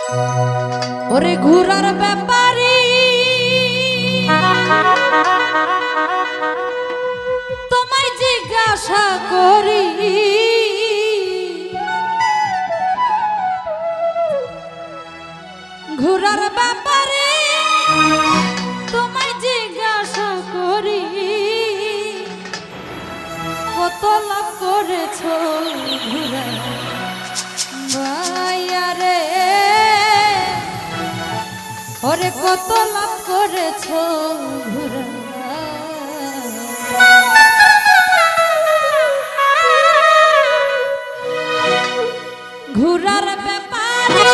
ওরে ঘুরার ব্যাপারি তোমায় জিজ্ঞাসা করি ঘুরার ব্যাপারে তোমায় জিজ্ঞাসা করি কত লাভ করেছো ঘুরা ভাইয়া রে ওরে কত লাভ করেছো ঘুরা ঘুরার ব্যাপারে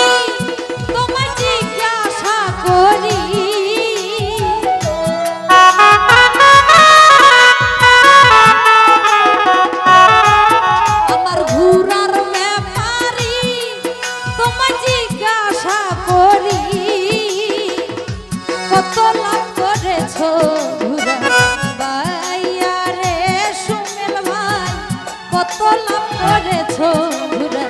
তোমায় জিজ্ঞাসা করি আমার ঘুরার ব্যাপারে তোমায় জিজ্ঞাসা করি কত লাভ করেছো ঘুরা ভাইয়া রে সুমেল ভাই কত লাভ করেছো ঘুরা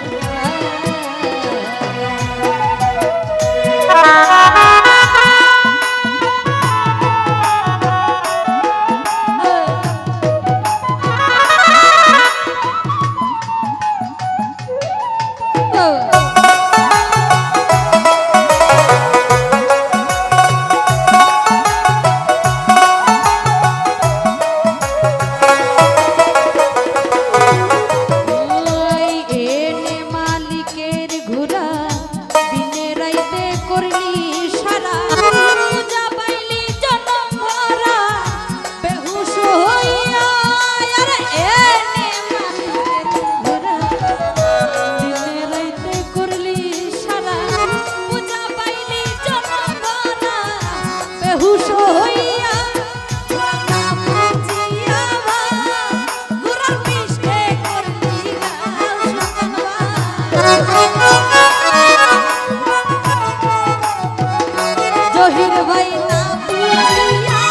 জহির ভাই না বুঝিয়া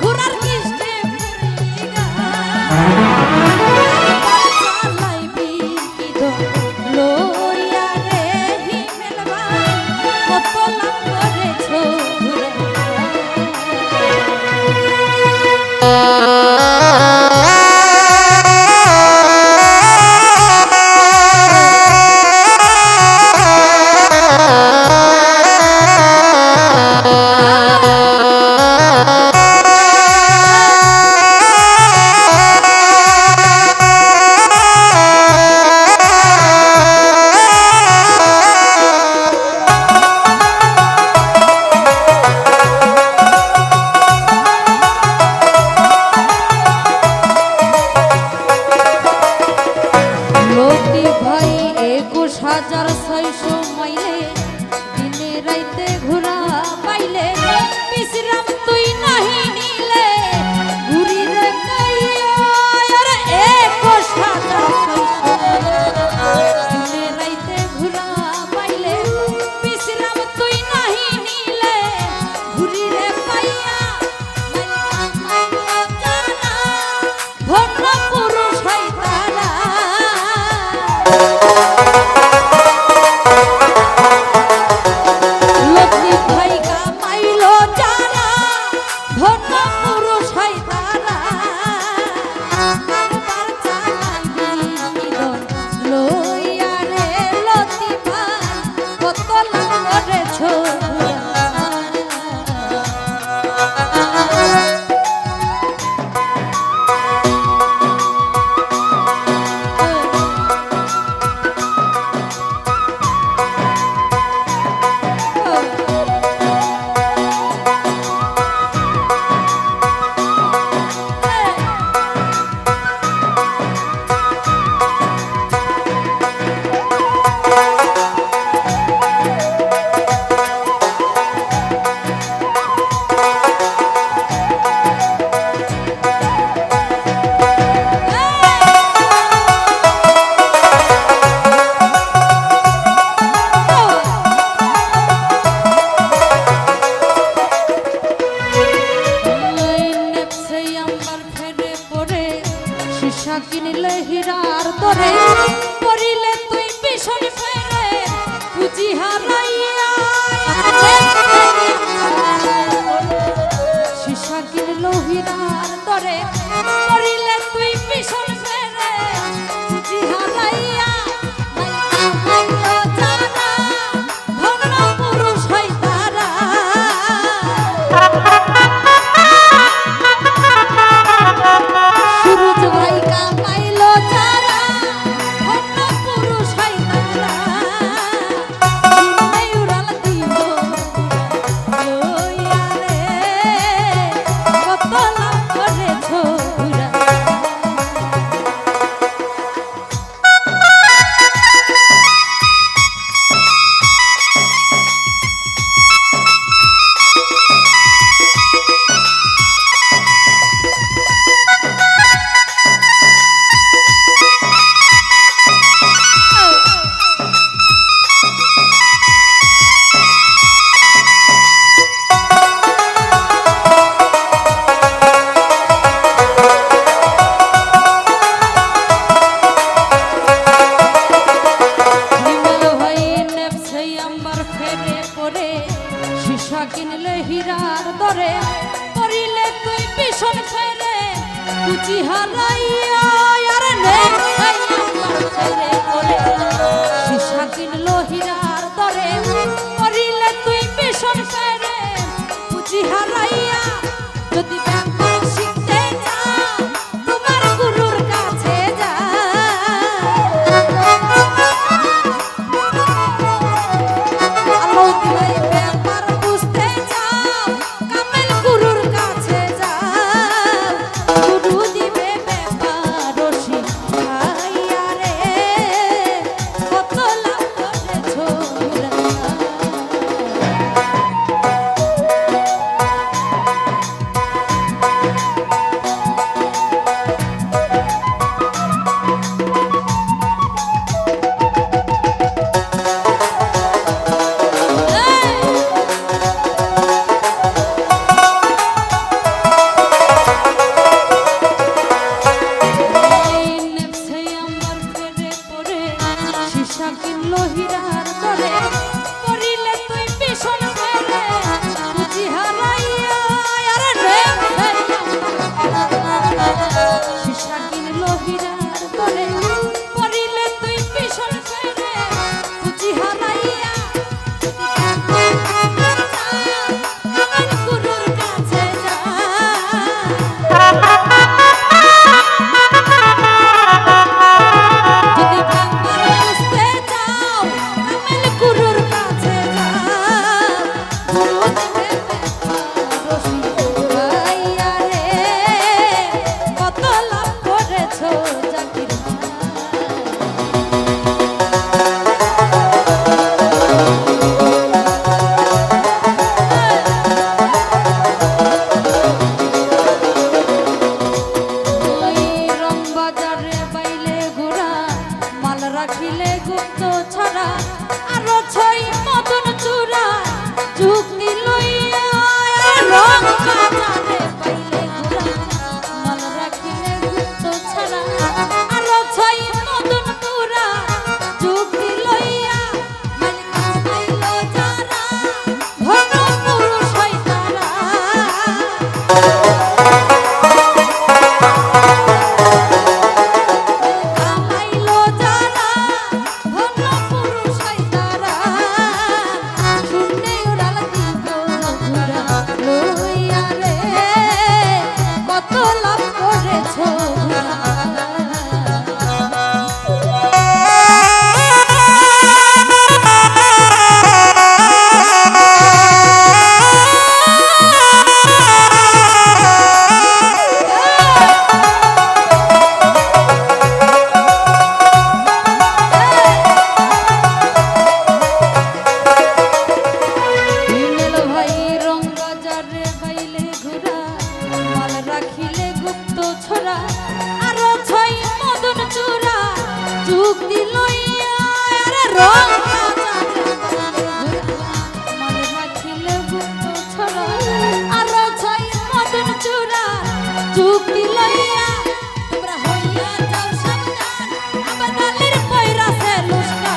ঘোড়ার কৃষ্ণে চালাইবি লইয়া রে হিমেল ভাই কত লাভ করেছো হাজার 600 মাইলে দিনে রাইতে ঘোরা পাইলে বিশ্রাম তুই নাহি নিলে ঘুরি রে কাইয়া আরে 21,600 দিনে রাইতে ঘোরা পাইলে বিশ্রাম তুই নাহি নিলে ঘুরি রে পাইয়া জানা ধন্য পুরুষ হয় তারা ধন্য বুঝি হারাইয়া আর নেই রে করে শিশা কিনলো হীরার দরে করিলে তুই পেশন ফেরে বুঝি হারাইয়া যদি ব্যাপার শিখতে চাও তোমার গুরুর কাছে যা আলো দিলে ব্যাপার বুঝতে চাও কামেল গুরুর কাছে যা গুরু দিবে ব্যাপার রশি খাইয়া রে কত লাভ করেছো হীরার দরে করিলে তুই পেছন ফেরে বুঝি হারাইয়া আর রে শিশা কিনলো হীরার দরে করিলে তুই পেছন ফেরে বুঝি হারাইয়া আমার গুরুর কাছে যা রাখিলে গুপ্ত ছড়া আরো ছয় মদন চূড়া যুক্তি লইয়া রং বাজারে পাইলে ঘোড়া মাল রাখিলে গুপ্ত ছড়া আরো ছয় মদন চূড়া যুক্তি লইয়া মালিক আইলো যারা ধন পুরুষ হয় তারা রাখিলে গুপ্ত ছড়া আরো ছয় মদন চূড়া যুক্তি লইয়া রং মাল রাখিলে গুপ্ত ছড়া আরো ছয় মদন চূড়া যুক্তি লইয়া তোমরা হইয়া যাও সাবধান আবার দালির পয়রা সে লুস্কা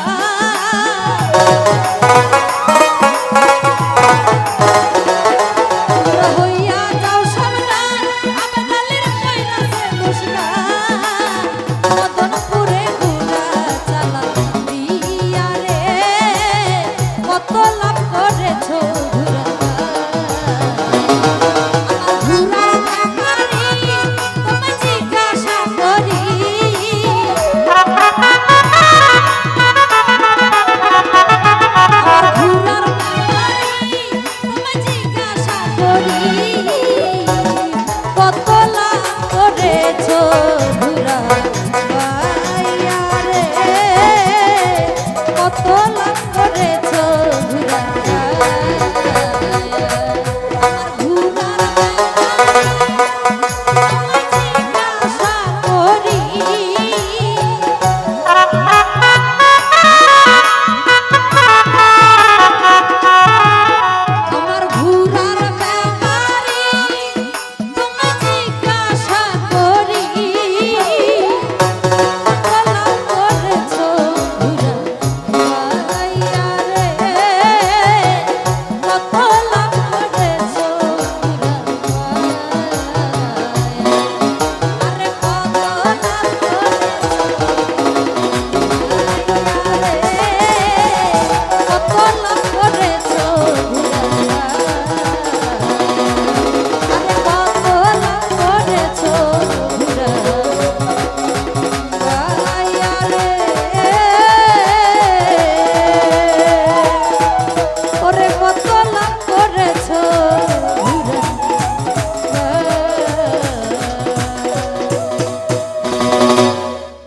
কত লাভ করেছো